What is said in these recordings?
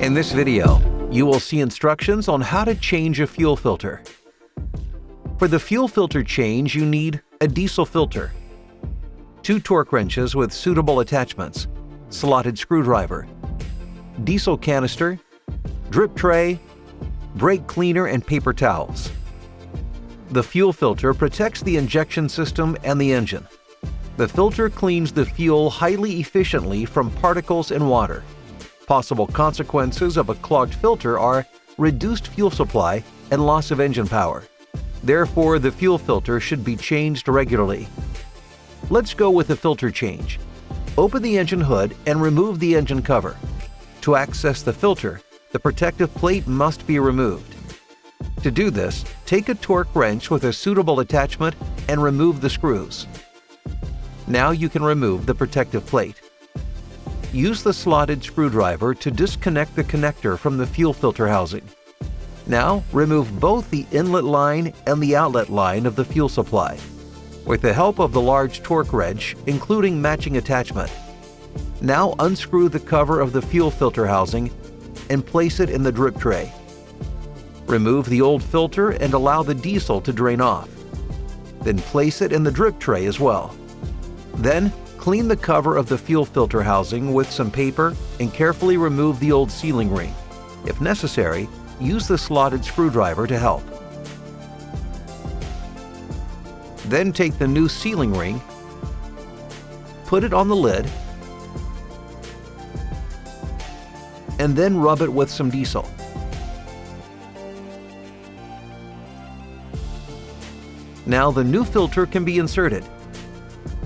In this video, you will see instructions on how to change a fuel filter. For the fuel filter change, you need a diesel filter, 2 torque wrenches with suitable attachments, slotted screwdriver, diesel canister, drip tray, brake cleaner, and paper towels. The fuel filter protects the injection system and the engine. The filter cleans the fuel highly efficiently from particles and water. Possible consequences of a clogged filter are reduced fuel supply and loss of engine power. Therefore, the fuel filter should be changed regularly. Let's go with the filter change. Open the engine hood and remove the engine cover. To access the filter, the protective plate must be removed. To do this, take a torque wrench with a suitable attachment and remove the screws. Now you can remove the protective plate. Use the slotted screwdriver to disconnect the connector from the fuel filter housing. Now, remove both the inlet line and the outlet line of the fuel supply. With the help of the large torque wrench, including matching attachment. Now unscrew the cover of the fuel filter housing and place it in the drip tray. Remove the old filter and allow the diesel to drain off. Then place it in the drip tray as well. Then, clean the cover of the fuel filter housing with some paper and carefully remove the old sealing ring. If necessary, use the slotted screwdriver to help. Then take the new sealing ring, put it on the lid, and then rub it with some diesel. Now the new filter can be inserted.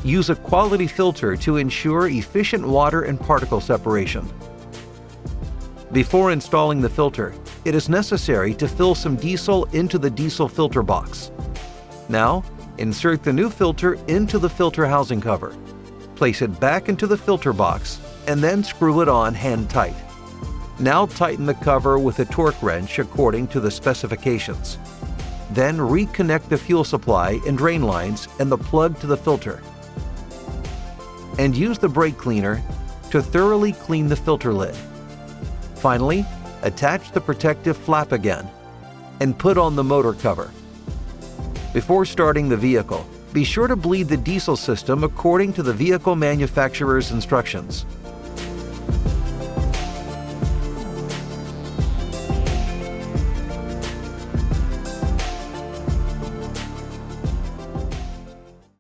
Use a quality filter to ensure efficient water and particle separation. Before installing the filter, it is necessary to fill some diesel into the diesel filter box. Now, insert the new filter into the filter housing cover. Place it back into the filter box and then screw it on hand tight. Now tighten the cover with a torque wrench according to the specifications. Then reconnect the fuel supply and drain lines and the plug to the filter. And use the brake cleaner to thoroughly clean the filter lid. Finally, attach the protective flap again and put on the motor cover. Before starting the vehicle, be sure to bleed the diesel system according to the vehicle manufacturer's instructions.